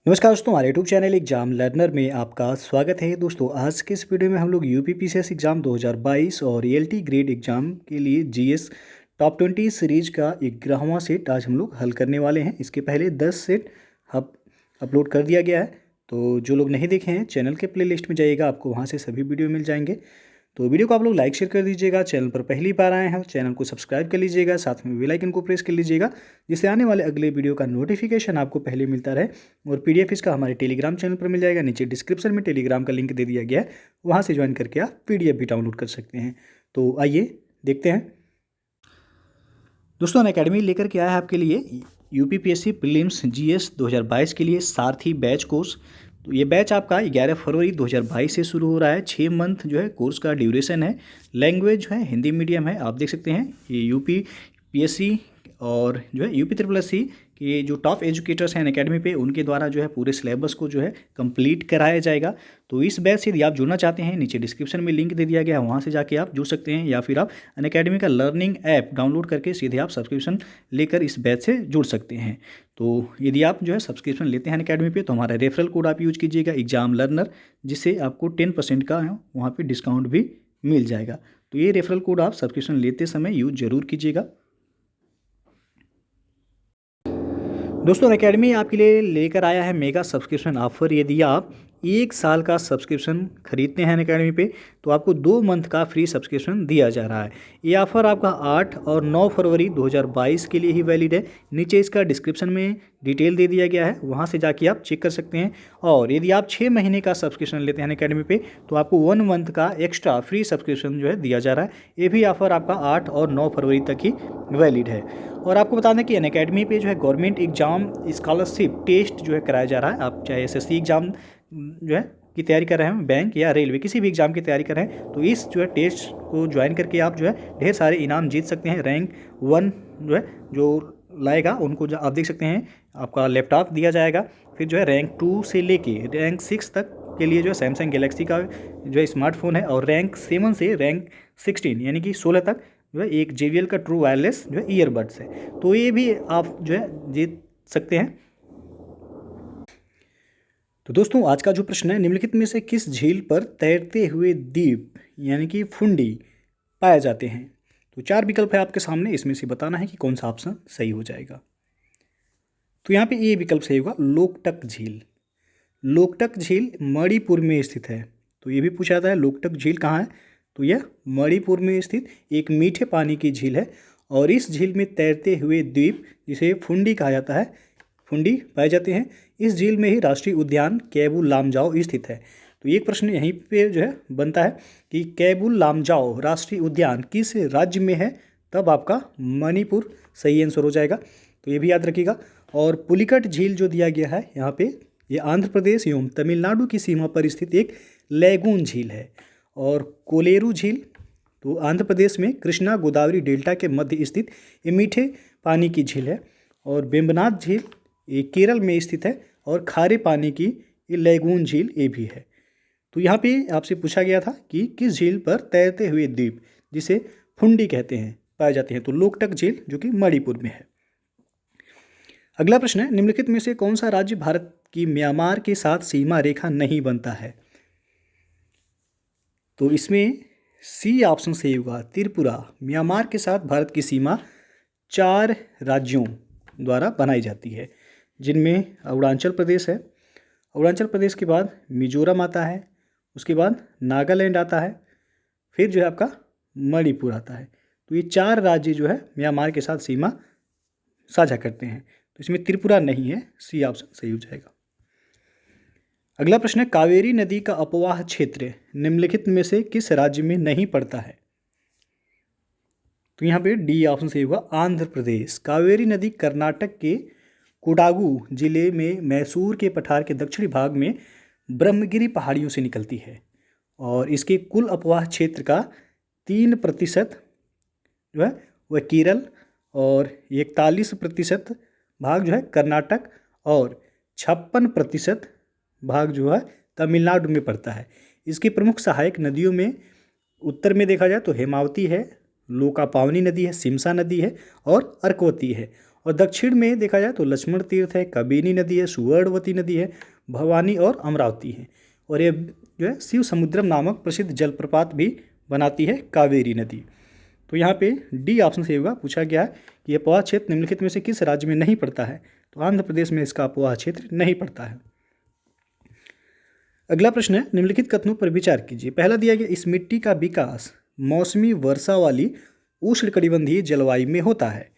नमस्कार दोस्तों, हमारे यूट्यूब चैनल एग्जाम लर्नर में आपका स्वागत है। दोस्तों आज के इस वीडियो में हम लोग यूपीपीसीएस एग्ज़ाम 2022 और ईएलटी ग्रेड एग्ज़ाम के लिए जीएस टॉप 20 सीरीज का 11वां सेट आज हम लोग हल करने वाले हैं। इसके पहले 10 सेट अपलोड कर दिया गया है, तो जो लोग नहीं देखे हैं चैनल के प्लेलिस्ट में जाइएगा, आपको वहाँ से सभी वीडियो मिल जाएंगे। तो वीडियो को आप लोग लाइक शेयर कर दीजिएगा। चैनल पर पहली बार आए हैं चैनल को सब्सक्राइब कर लीजिएगा, साथ में बेल आइकन को प्रेस कर लीजिएगा, जिससे आने वाले अगले वीडियो का नोटिफिकेशन आपको पहले मिलता रहे। और पीडीएफ इसका हमारे टेलीग्राम चैनल पर मिल जाएगा, नीचे डिस्क्रिप्शन में टेलीग्राम का लिंक दे दिया गया है, वहाँ से ज्वाइन करके आप पीडीएफ भी डाउनलोड कर सकते हैं। तो आइए देखते हैं। दोस्तों अनअकैडमी लेकर के आया है आपके लिए यूपीपीएससी प्रीलिम्स जीएस 2022 के लिए सारथी बैच कोर्स। तो ये बैच आपका 11 फरवरी 2022 से शुरू हो रहा है। 6 मंथ जो है कोर्स का ड्यूरेशन है। लैंग्वेज जो है हिंदी मीडियम है। आप देख सकते हैं ये यूपीपीएससी और जो है यूपी ट्रिपल एस सी के जो टॉप एजुकेटर्स हैं अनअकैडमी पे, उनके द्वारा जो है पूरे सिलेबस को जो है कंप्लीट कराया जाएगा। तो इस बैच से यदि आप जुड़ना चाहते हैं, नीचे डिस्क्रिप्शन में लिंक दे दिया गया है, वहाँ से जाके आप जुड़ सकते हैं, या फिर आप अनअकैडमी का लर्निंग ऐप डाउनलोड करके सीधे आप सब्सक्रिप्शन लेकर इस बैच से जुड़ सकते हैं। तो यदि आप जो है सब्सक्रिप्शन लेते हैं अनअकैडमी पे, तो हमारा रेफरल कोड आप यूज कीजिएगा एग्जाम लर्नर, जिससे आपको 10% का वहाँ पर डिस्काउंट भी मिल जाएगा। तो ये रेफरल कोड आप सब्सक्रिप्शन लेते समय यूज जरूर कीजिएगा। दोस्तों अनअकैडमी आपके लिए लेकर आया है मेगा सब्सक्रिप्शन ऑफर। यदि आप 1 साल का सब्सक्रिप्शन खरीदते हैं अनअकैडमी पे, तो आपको 2 मंथ का फ्री सब्सक्रिप्शन दिया जा रहा है। ये ऑफ़र आपका 8 और 9 फरवरी 2022 के लिए ही वैलिड है। नीचे इसका डिस्क्रिप्शन में डिटेल दे दिया गया है, वहाँ से जाके आप चेक कर सकते हैं। और यदि आप 6 महीने का सब्सक्रिप्शन लेते हैं अनअकैडमी पे, तो आपको 1 मंथ का एक्स्ट्रा फ्री सब्सक्रिप्शन जो है दिया जा रहा है। ये भी ऑफ़र आपका 8 और 9 फरवरी तक ही वैलिड है। और आपको बता दें कि अनअकैडमी पे जो है गवर्नमेंट एग्जाम स्कॉलरशिप टेस्ट जो है कराया जा रहा है। आप चाहे एसएससी एग्जाम जो है की तैयारी कर रहे हैं, बैंक या रेलवे किसी भी एग्जाम की तैयारी कर रहे हैं, तो इस जो है टेस्ट को ज्वाइन करके आप जो है ढेर सारे इनाम जीत सकते हैं। रैंक 1 जो है जो लाएगा उनको जो आप देख सकते हैं, आपका लैपटॉप दिया जाएगा। फिर जो है रैंक 2 से लेके रैंक 6 तक के लिए जो है सैमसंग गैलेक्सी का जो है स्मार्टफोन है। और रैंक 7 से रैंक 16 यानी कि 16 तक जो है एक JBL का ट्रू वायरलेस जो है ईयरबड्स है। तो ये भी आप जो है जीत सकते हैं। तो दोस्तों आज का जो प्रश्न है, निम्नलिखित में से किस झील पर तैरते हुए द्वीप यानी कि फुंडी पाए जाते हैं? तो 4 विकल्प है आपके सामने, इसमें से बताना है कि कौन सा ऑप्शन सही हो जाएगा। तो यहाँ पे ये विकल्प सही होगा, लोकटक झील। लोकटक झील मणिपुर में स्थित है। तो ये भी पूछा जाता है लोकटक झील कहाँ है, तो यह मणिपुर में स्थित एक मीठे पानी की झील है। और इस झील में तैरते हुए द्वीप जिसे फुंडी कहा जाता है, फुंडी पाए जाते हैं। इस झील में ही राष्ट्रीय उद्यान कैबुल लामजाओ स्थित है। तो एक प्रश्न यहीं पे जो है बनता है कि कैबुल लामजाओ राष्ट्रीय उद्यान किस राज्य में है, तब आपका मणिपुर सही आंसर हो जाएगा। तो ये भी याद रखिएगा। और पुलिकट झील जो दिया गया है यहाँ पे, ये आंध्र प्रदेश एवं तमिलनाडु की सीमा पर स्थित एक लैगून झील है। और कोलेरू झील तो आंध्र प्रदेश में कृष्णा गोदावरी डेल्टा के मध्य स्थित ये मीठे पानी की झील है। और वेम्बनाथ झील ये केरल में स्थित है। और खारे पानी की ये लैगून झील ये भी है। तो यहाँ पे आपसे पूछा गया था कि किस झील पर तैरते हुए द्वीप जिसे फुंडी कहते हैं पाए जाते हैं, तो लोकटक झील जो कि मणिपुर में है। अगला प्रश्न है, निम्नलिखित में से कौन सा राज्य भारत की म्यांमार के साथ सीमा रेखा नहीं बनता है? तो इसमें सी ऑप्शन सही होगा, त्रिपुरा। म्यांमार के साथ भारत की सीमा 4 राज्यों द्वारा बनाई जाती है, जिनमें अरुणाचल प्रदेश है। अरुणाचल प्रदेश के बाद मिजोरम आता है, उसके बाद नागालैंड आता है, फिर जो है आपका मणिपुर आता है। तो ये 4 राज्य जो है म्यांमार के साथ सीमा साझा करते हैं। तो इसमें त्रिपुरा नहीं है, सी ऑप्शन सही हो जाएगा। अगला प्रश्न है, कावेरी नदी का अपवाह क्षेत्र निम्नलिखित में से किस राज्य में नहीं पड़ता है? तो यहाँ पे डी ऑप्शन सही होगा, आंध्र प्रदेश। कावेरी नदी कर्नाटक के कोडागु जिले में मैसूर के पठार के दक्षिणी भाग में ब्रह्मगिरी पहाड़ियों से निकलती है। और इसके कुल अपवाह क्षेत्र का 3% जो है वह केरल, और 41% भाग जो है कर्नाटक, और 56% भाग जो है तमिलनाडु में पड़ता है। इसकी प्रमुख सहायक नदियों में उत्तर में देखा जाए तो हेमावती है, लोकापावनी नदी है, सिमसा नदी है और अर्कवती है। और दक्षिण में देखा जाए तो लक्ष्मण तीर्थ है, कबिनी नदी है, सुवर्णवती नदी है, भवानी और अमरावती है। और ये जो है शिव समुद्रम नामक प्रसिद्ध जलप्रपात भी बनाती है कावेरी नदी। तो यहाँ पे डी ऑप्शन सही होगा। पूछा गया है कि यह अपोहा क्षेत्र निम्नलिखित में से किस राज्य में नहीं पड़ता है, तो आंध्र प्रदेश में इसका अपोहा क्षेत्र नहीं पड़ता है। अगला प्रश्न है, निम्नलिखित कथनों पर विचार कीजिए। पहला दिया गया, इस मिट्टी का विकास मौसमी वर्षा वाली उष्णकटिबंधीय जलवायु में होता है।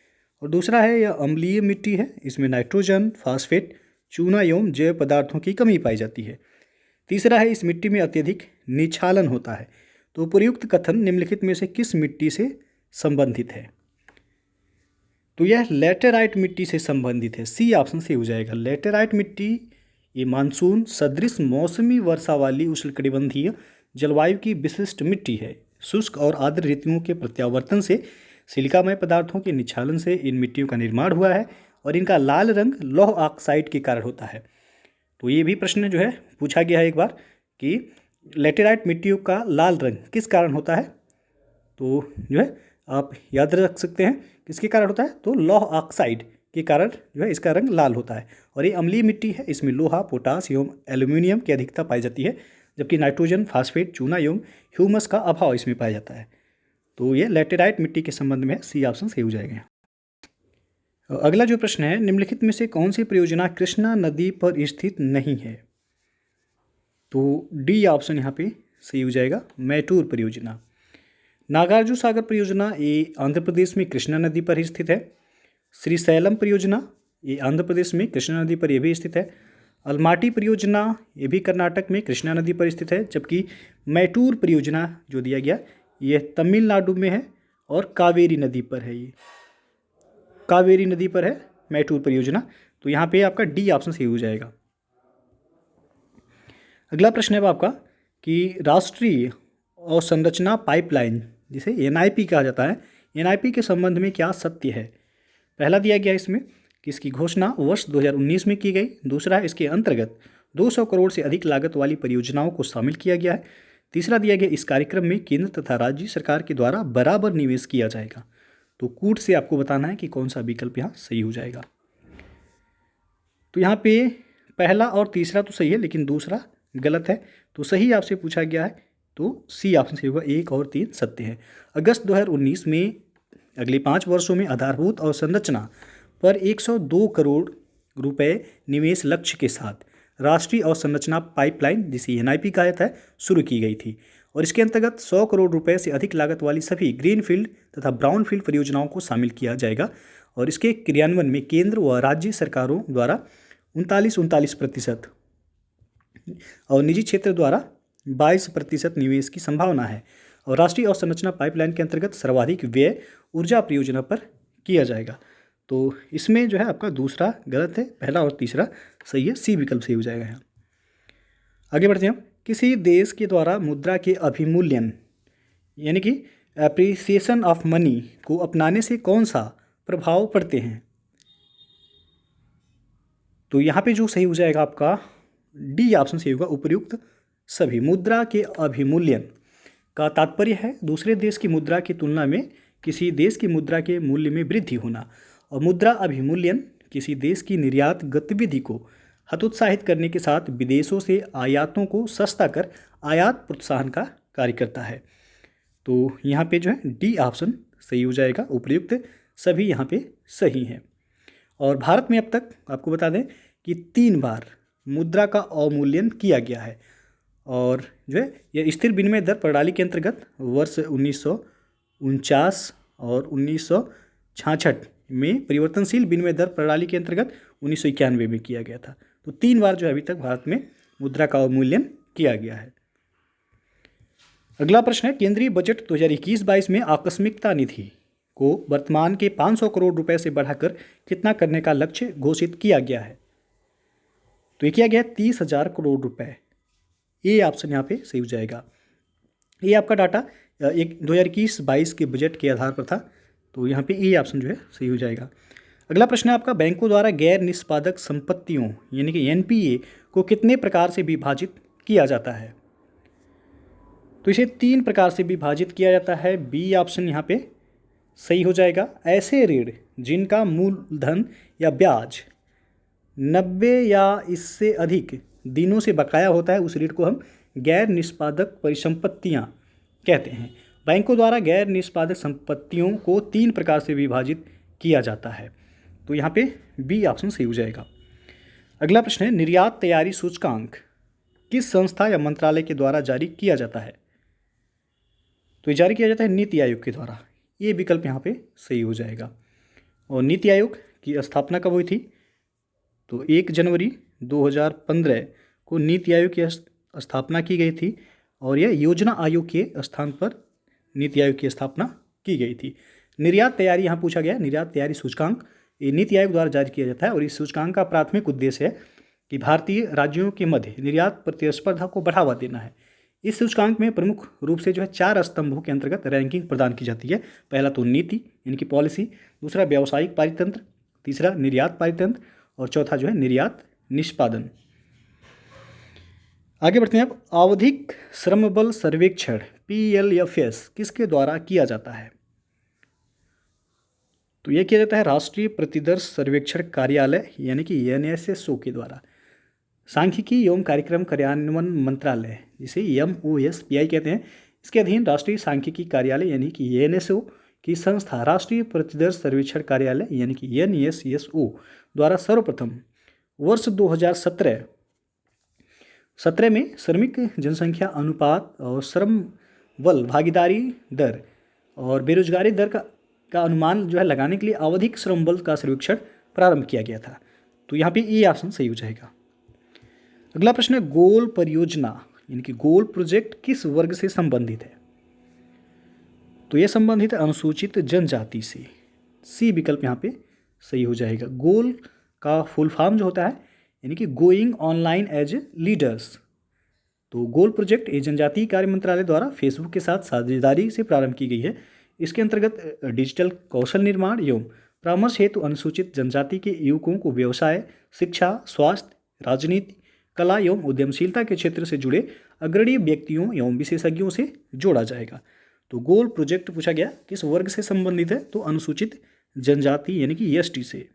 और दूसरा है, यह अम्लीय मिट्टी है, इसमें नाइट्रोजन, फास्फेट, चूना एवं जैव पदार्थों की कमी पाई जाती है। तीसरा है, इस मिट्टी में अत्यधिक निछालन होता है। तो उपयुक्त कथन निम्नलिखित में से किस मिट्टी से संबंधित है, तो यह लेटेराइट मिट्टी से संबंधित है। सी ऑप्शन से हो जाएगा। लेटेराइट मिट्टी ये मानसून सदृश मौसमी वर्षा वाली उष्णकटिबंधीय जलवायु की विशिष्ट मिट्टी है। शुष्क और आर्द्र ऋतुओं के प्रत्यावर्तन से सिलिकामय पदार्थों के निछालन से इन मिट्टियों का निर्माण हुआ है और इनका लाल रंग लौह ऑक्साइड के कारण होता है। तो ये भी प्रश्न जो है पूछा गया है एक बार कि लेटेराइट मिट्टियों का लाल रंग किस कारण होता है, तो जो है आप याद रख सकते हैं किसके कारण होता है, तो लौह ऑक्साइड के कारण जो है इसका रंग लाल होता है। और ये अम्लीय मिट्टी है, इसमें लोहा, पोटास एवं एल्यूमिनियम की अधिकता पाई जाती है, जबकि नाइट्रोजन, फास्फेट, चूना एवं ह्यूमस का अभाव इसमें पाया जाता है। तो ये लेटेराइट मिट्टी के संबंध में सी ऑप्शन सही हो जाएगा। अगला जो प्रश्न है, निम्नलिखित में से कौन सी परियोजना कृष्णा नदी पर स्थित नहीं है, तो डी ऑप्शन यहाँ पे सही हो जाएगा, मैटूर परियोजना। नागार्जुन सागर परियोजना ये आंध्र प्रदेश में कृष्णा नदी पर ही स्थित है। श्रीशैलम परियोजना ये आंध्र प्रदेश में कृष्णा नदी पर यह भी स्थित है। अलमाटी परियोजना ये भी कर्नाटक में कृष्णा नदी पर स्थित है, जबकि मैटूर परियोजना जो दिया गया यह तमिलनाडु में है और कावेरी नदी पर है। ये कावेरी नदी पर है मैटूर परियोजना। तो यहाँ पे आपका डी ऑप्शन सही हो जाएगा। अगला प्रश्न है आपका कि राष्ट्रीय अवसंरचना पाइपलाइन जिसे एनआईपी कहा जाता है, एनआईपी के संबंध में क्या सत्य है। पहला दिया गया इसमें कि इसकी घोषणा वर्ष 2019 में की गई। दूसरा है, इसके अंतर्गत 200 करोड़ से अधिक लागत वाली परियोजनाओं को शामिल किया गया है। तीसरा दिया गया, इस कार्यक्रम में केंद्र तथा राज्य सरकार के द्वारा बराबर निवेश किया जाएगा। तो कूट से आपको बताना है कि कौन सा विकल्प यहाँ सही हो जाएगा। तो यहाँ पे पहला और तीसरा तो सही है, लेकिन दूसरा गलत है। तो सही आपसे पूछा गया है, तो सी ऑप्शन सही होगा। 1 और 3 सत्य है। अगस्त 2019 में अगले 5 वर्षों में आधारभूत और संरचना पर 102 करोड़ रुपए निवेश लक्ष्य के साथ राष्ट्रीय अवसंरचना पाइपलाइन जिसे एनआईपी कहा जाता है शुरू की गई थी। और इसके अंतर्गत 100 करोड़ रुपए से अधिक लागत वाली सभी ग्रीनफील्ड तथा ब्राउनफील्ड परियोजनाओं को शामिल किया जाएगा। और इसके क्रियान्वयन में केंद्र व राज्य सरकारों द्वारा 39% और निजी क्षेत्र द्वारा 22% निवेश की संभावना है। और राष्ट्रीय अवसंरचना पाइपलाइन के अंतर्गत सर्वाधिक व्यय ऊर्जा परियोजना पर किया जाएगा। तो इसमें जो है आपका दूसरा गलत है, पहला और तीसरा सही है। सी विकल्प सही हो जाएगा यहाँ। आगे बढ़ते हैं। किसी देश के द्वारा मुद्रा के अभिमूल्यन यानी कि एप्रिसिएशन ऑफ मनी को अपनाने से कौन सा प्रभाव पड़ते हैं, तो यहाँ पे जो सही हो जाएगा आपका डी ऑप्शन सही होगा, उपयुक्त सभी। मुद्रा के अभिमूल्यन का तात्पर्य है दूसरे देश की मुद्रा की तुलना में किसी देश की मुद्रा के मूल्य में वृद्धि होना। और मुद्रा अभिमूल्यन किसी देश की निर्यात गतिविधि को हतोत्साहित करने के साथ विदेशों से आयातों को सस्ता कर आयात प्रोत्साहन का कार्य करता है। तो यहाँ पे जो है डी ऑप्शन सही हो जाएगा, उपयुक्त सभी यहाँ पे सही हैं। और भारत में अब तक आपको बता दें कि 3 बार मुद्रा का अवमूल्यन किया गया है। और जो है यह स्थिर विनिमय दर प्रणाली के अंतर्गत वर्ष 1949 और 1966 में, परिवर्तनशील विनिमय दर प्रणाली के अंतर्गत 1991 में किया गया था। तो 3 बार जो है अभी तक भारत में मुद्रा का अवमूल्यन किया गया है। अगला प्रश्न है, केंद्रीय बजट 2021-22 में आकस्मिकता निधि को वर्तमान के 500 करोड़ रुपए से बढ़ाकर कितना करने का लक्ष्य घोषित किया गया है, तो ये किया गया 30,000 करोड़ रुपए। ये ऑप्शन यहाँ पे सही हो जाएगा। ये आपका डाटा एक 2021-22 के बजट के आधार पर था। तो यहाँ पे ये ऑप्शन जो है सही हो जाएगा। अगला प्रश्न है आपका, बैंकों द्वारा गैर निष्पादक संपत्तियों यानी कि एनपीए को कितने प्रकार से विभाजित किया जाता है, तो इसे 3 प्रकार से विभाजित किया जाता है। बी ऑप्शन यहाँ पे सही हो जाएगा। ऐसे ऋण जिनका मूलधन या ब्याज 90 या इससे अधिक दिनों से बकाया होता है, उस ऋण को हम गैर निष्पादक परिसंपत्तियां कहते हैं। बैंकों द्वारा गैर निष्पादक संपत्तियों को 3 प्रकार से विभाजित किया जाता है। तो यहाँ पे बी ऑप्शन सही हो जाएगा। अगला प्रश्न है, निर्यात तैयारी सूचकांक किस संस्था या मंत्रालय के द्वारा जारी किया जाता है? तो ये जारी किया जाता है नीति आयोग के द्वारा। ये विकल्प यहाँ पे सही हो जाएगा। और नीति आयोग की स्थापना कब हुई थी? तो 1 जनवरी 2015 को नीति आयोग की स्थापना की गई थी और यह योजना आयोग के स्थान पर नीति आयोग की स्थापना की गई थी। निर्यात तैयारी यहाँ पूछा गया, निर्यात तैयारी सूचकांक ये नीति आयोग द्वारा जारी किया जाता है और इस सूचकांक का प्राथमिक उद्देश्य है कि भारतीय राज्यों के मध्य निर्यात प्रतिस्पर्धा को बढ़ावा देना है। इस सूचकांक में प्रमुख रूप से जो है 4 स्तंभों के अंतर्गत रैंकिंग प्रदान की जाती है। पहला तो नीति यानी कि पॉलिसी, दूसरा व्यावसायिक पारितंत्र, तीसरा निर्यात पारितंत्र और चौथा जो है निर्यात निष्पादन। आगे बढ़ते हैं। अब आवधिक श्रम बल सर्वेक्षण PLFS किसके द्वारा किया जाता है? तो यह किया जाता है राष्ट्रीय प्रतिदर्श सर्वेक्षण कार्यालय यानी कि NSSO के द्वारा। सांख्यिकी एवं कार्यक्रम कार्यान्वयन मंत्रालय जिसे MOSPI कहते हैं, इसके अधीन राष्ट्रीय सांख्यिकी कार्यालय यानी कि NSO की संस्था राष्ट्रीय प्रतिदर्श सर्वेक्षण कार्यालय यानी कि NSSO द्वारा सर्वप्रथम वर्ष 2017 में श्रमिक जनसंख्या अनुपात और श्रम बल भागीदारी दर और बेरोजगारी दर का अनुमान जो है लगाने के लिए आवधिक श्रम बल का सर्वेक्षण प्रारंभ किया गया था। तो यहाँ पे ये ऑप्शन सही हो जाएगा। अगला प्रश्न है, गोल परियोजना यानी कि गोल प्रोजेक्ट किस वर्ग से संबंधित है? तो यह संबंधित है अनुसूचित जनजाति से। सी विकल्प यहाँ पे सही हो जाएगा। गोल का फुल फॉर्म जो होता है यानी कि गोइंग ऑनलाइन एज लीडर्स। तो गोल प्रोजेक्ट ये जनजातीय कार्य मंत्रालय द्वारा फेसबुक के साथ साझेदारी से प्रारंभ की गई है। इसके अंतर्गत डिजिटल कौशल निर्माण एवं परामर्श हेतु अनुसूचित जनजाति के युवकों को व्यवसाय, शिक्षा, स्वास्थ्य, राजनीति, कला एवं उद्यमशीलता के क्षेत्र से जुड़े अग्रणी व्यक्तियों एवं विशेषज्ञों से जोड़ा जाएगा। तो गोल प्रोजेक्ट पूछा गया किस वर्ग से संबंधित है? तो अनुसूचित जनजाति यानी कि ST से।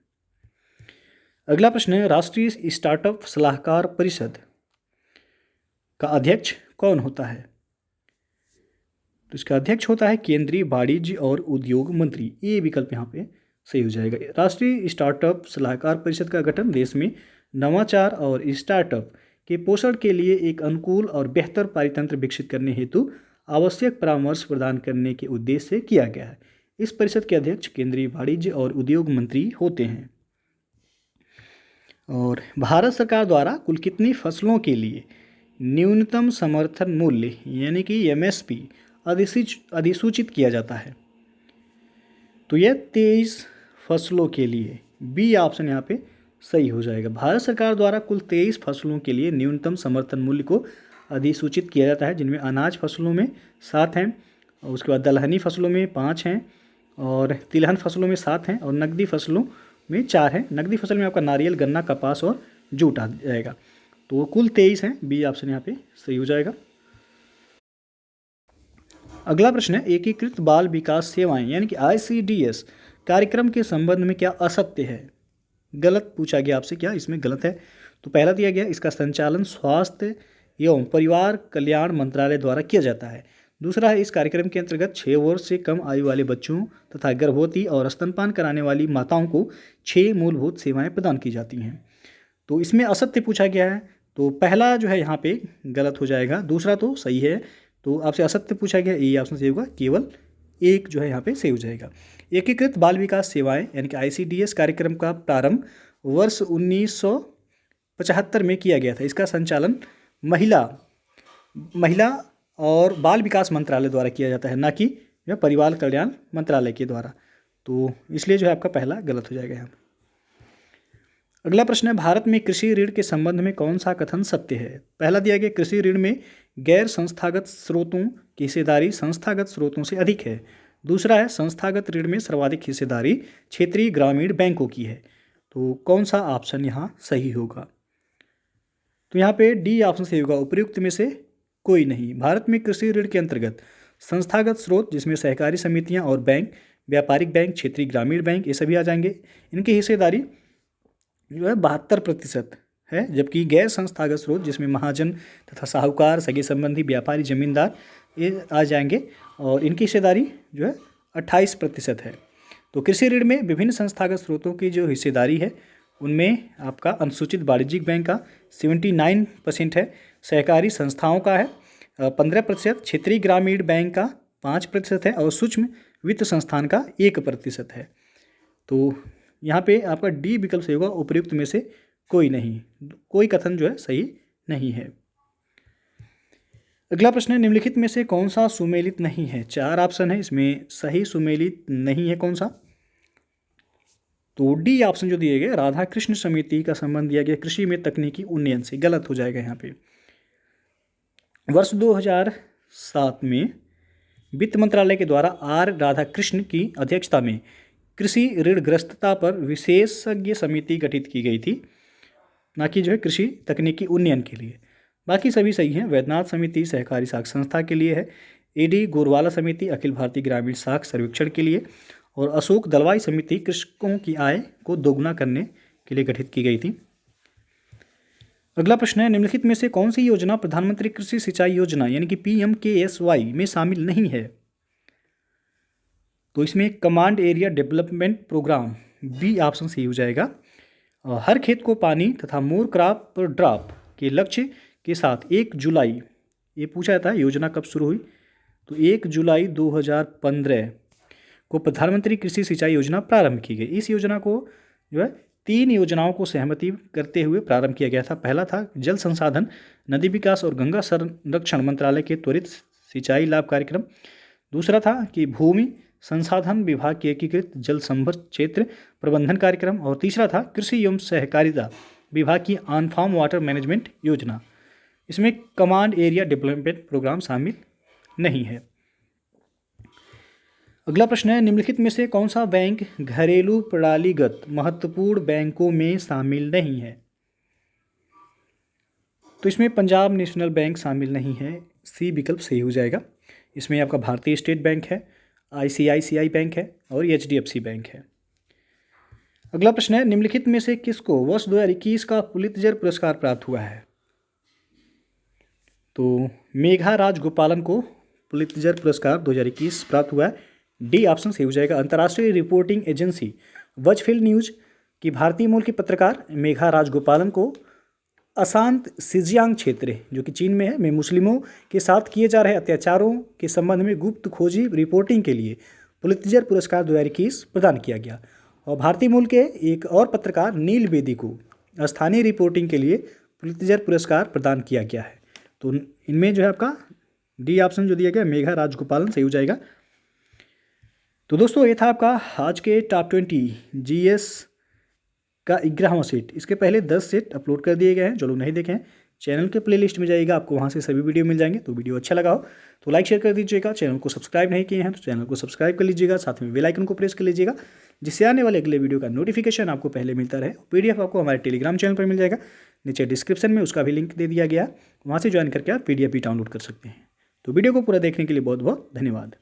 अगला प्रश्न है, राष्ट्रीय स्टार्टअप सलाहकार परिषद का अध्यक्ष कौन होता है? तो इसका अध्यक्ष होता है केंद्रीय वाणिज्य और उद्योग मंत्री। ये विकल्प यहाँ पे सही हो जाएगा। राष्ट्रीय स्टार्टअप सलाहकार परिषद का गठन देश में नवाचार और स्टार्टअप के पोषण के लिए एक अनुकूल और बेहतर पारितंत्र विकसित करने हेतु आवश्यक परामर्श प्रदान करने के उद्देश्य से किया गया है। इस परिषद के अध्यक्ष केंद्रीय वाणिज्य और उद्योग मंत्री होते हैं। और भारत सरकार द्वारा कुल कितनी फसलों के लिए न्यूनतम समर्थन मूल्य यानी कि MSP अधिसूचित किया जाता है? तो यह 23 फसलों के लिए। बी ऑप्शन यहाँ पे सही हो जाएगा। भारत सरकार द्वारा कुल 23 फसलों के लिए न्यूनतम समर्थन मूल्य को अधिसूचित किया जाता है, जिनमें अनाज फसलों में 7 हैं और उसके बाद दलहनी फसलों में 5 हैं और तिलहन फसलों में 7 हैं और नकदी फसलों में 4 हैं। नकदी फसल में आपका नारियल, गन्ना, कपास और जूट आ जाएगा। तो कुल 23 हैं। बी ऑप्शन यहाँ पे सही हो जाएगा। अगला प्रश्न है, एकीकृत बाल विकास सेवाएं यानी कि ICDS कार्यक्रम के संबंध में क्या असत्य है? गलत पूछा गया आपसे, क्या इसमें गलत है? तो पहला दिया गया, इसका संचालन स्वास्थ्य एवं परिवार कल्याण मंत्रालय द्वारा किया जाता है। दूसरा है, इस कार्यक्रम के अंतर्गत 6 वर्ष से कम आयु वाले बच्चों तथा गर्भवती और स्तनपान कराने वाली माताओं को 6 मूलभूत सेवाएं प्रदान की जाती हैं। तो इसमें असत्य पूछा गया है, तो पहला जो है यहाँ पे गलत हो जाएगा, दूसरा तो सही है। तो आपसे असत्य पूछा गया, ये ऑप्शन सही होगा, केवल एक जो है यहाँ पे सही हो जाएगा। एकीकृत बाल विकास सेवाएं यानी कि ICDS कार्यक्रम का प्रारंभ वर्ष 1975 में किया गया था। इसका संचालन महिला और बाल विकास मंत्रालय द्वारा किया जाता है, ना कि परिवार कल्याण मंत्रालय के द्वारा। तो इसलिए जो है आपका पहला गलत हो जाएगा यहाँ। अगला प्रश्न है, भारत में कृषि ऋण के संबंध में कौन सा कथन सत्य है? पहला दिया गया, कृषि ऋण में गैर संस्थागत स्रोतों की हिस्सेदारी संस्थागत स्रोतों से अधिक है। दूसरा है, संस्थागत ऋण में सर्वाधिक हिस्सेदारी क्षेत्रीय ग्रामीण बैंकों की है। तो कौन सा ऑप्शन यहाँ सही होगा? तो यहाँ पे डी ऑप्शन सही होगा, उपयुक्त में से कोई नहीं। भारत में कृषि ऋण के अंतर्गत संस्थागत स्रोत जिसमें सहकारी समितियाँ और बैंक व्यापारिक बैंक, क्षेत्रीय ग्रामीण बैंक, ये सभी आ जाएंगे। इनकी हिस्सेदारी जो है 72% है, जबकि गैर संस्थागत स्रोत जिसमें महाजन तथा साहूकार, सगे संबंधी, व्यापारी, जमींदार ये आ जाएंगे और इनकी हिस्सेदारी जो है 28% है। तो कृषि ऋण में विभिन्न संस्थागत स्रोतों की जो हिस्सेदारी है उनमें आपका अनुसूचित वाणिज्यिक बैंक का 79% है, सहकारी संस्थाओं का है 15%, क्षेत्रीय ग्रामीण बैंक का 5% है और सूक्ष्म वित्त संस्थान का 1% है। तो यहाँ पे आपका डी विकल्प सही होगा, उपयुक्त में से कोई नहीं, कोई कथन जो है सही नहीं है। अगला प्रश्न है, निम्नलिखित में से कौन सा सुमेलित नहीं है? 4 ऑप्शन है, इसमें सही सुमेलित नहीं है कौन सा? तो डी ऑप्शन जो दिए गए, राधा कृष्ण समिति का संबंध दिया गया कृषि में तकनीकी उन्नयन से, गलत हो जाएगा यहाँ पे। वर्ष 2007 में वित्त मंत्रालय के द्वारा आर राधाकृष्ण की अध्यक्षता में कृषि ऋणग्रस्तता पर विशेषज्ञ समिति गठित की गई थी, ना कि जो है कृषि तकनीकी उन्नयन के लिए। बाकी सभी सही हैं। वैद्यनाथ समिति सहकारी साख संस्था के लिए है, एडी गोरवाला समिति अखिल भारतीय ग्रामीण साख सर्वेक्षण के लिए, और अशोक दलवाई समिति कृषकों की आय को दोगुना करने के लिए गठित की गई थी। अगला प्रश्न है, निम्नलिखित में से कौन सी योजना प्रधानमंत्री कृषि सिंचाई योजना यानी कि PMKSY में शामिल नहीं है? तो इसमें command area development program, B option सही हो जाएगा। हर खेत को पानी तथा मोर क्रॉप पर ड्रॉप के लक्ष्य के साथ 1 जुलाई, ये पूछा था योजना कब शुरू हुई, तो 1 जुलाई 2015 को प्रधानमंत्री कृषि सिंचाई योजना प्रारंभ की गई। इस योजना को जो है 3 योजनाओं को सहमति करते हुए प्रारंभ किया गया था। पहला था जल संसाधन, नदी विकास और गंगा संरक्षण मंत्रालय के त्वरित सिंचाई लाभ कार्यक्रम। दूसरा था कि भूमि संसाधन विभाग के एकीकृत जल संभर क्षेत्र प्रबंधन कार्यक्रम, और तीसरा था कृषि एवं सहकारिता विभाग की ऑन फार्म वाटर मैनेजमेंट योजना। इसमें कमांड एरिया डेवलपमेंट प्रोग्राम शामिल नहीं है। अगला प्रश्न है, निम्नलिखित में से कौन सा बैंक घरेलू प्रणालीगत महत्वपूर्ण बैंकों में शामिल नहीं है? तो इसमें पंजाब नेशनल बैंक शामिल नहीं है, सी विकल्प सही हो जाएगा। इसमें आपका भारतीय स्टेट बैंक है, ICICI बैंक है और HDFC बैंक है। अगला प्रश्न है, निम्नलिखित में से किसको वर्ष 2021 का पुलित्जर पुरस्कार प्राप्त हुआ है? तो मेघा राजगोपालन को पुलित्जर पुरस्कार 2021 प्राप्त हुआ है, डी ऑप्शन सही हो जाएगा। अंतर्राष्ट्रीय रिपोर्टिंग एजेंसी वजफिल न्यूज की भारतीय मूल की पत्रकार मेघा राजगोपालन को अशांत सिजियांग क्षेत्र जो कि चीन में है में मुस्लिमों के साथ किए जा रहे अत्याचारों के संबंध में गुप्त खोजी रिपोर्टिंग के लिए पुलित्जर पुरस्कार 2021 प्रदान किया गया। और भारतीय मूल के एक और पत्रकार नील बेदी को स्थानीय रिपोर्टिंग के लिए पुलित्जर पुरस्कार प्रदान किया गया है। तो इनमें जो है आपका डी ऑप्शन जो दिया गया मेघा राजगोपालन सही हो जाएगा। तो दोस्तों ये था आपका आज के टॉप 20 GS का 11वां सेट। इसके पहले 10 सेट अपलोड कर दिए गए हैं, जो लोग नहीं देखें चैनल के प्लेलिस्ट में जाइएगा, आपको वहाँ से सभी वीडियो मिल जाएंगे। तो वीडियो अच्छा लगा हो तो लाइक शेयर कर दीजिएगा। चैनल को सब्सक्राइब नहीं किए हैं तो चैनल को सब्सक्राइब कर लीजिएगा, साथ में बेल आइकन को प्रेस कर लीजिएगा, जिससे आने वाले अगले वीडियो का नोटिफिकेशन आपको पहले मिलता रहे। PDF आपको हमारे टेलीग्राम चैनल पर मिल जाएगा, नीचे डिस्क्रिप्शन में उसका भी लिंक दे दिया गया, वहाँ से ज्वाइन करके आप PDF भी डाउनलोड कर सकते हैं। तो वीडियो को पूरा देखने के लिए बहुत बहुत धन्यवाद।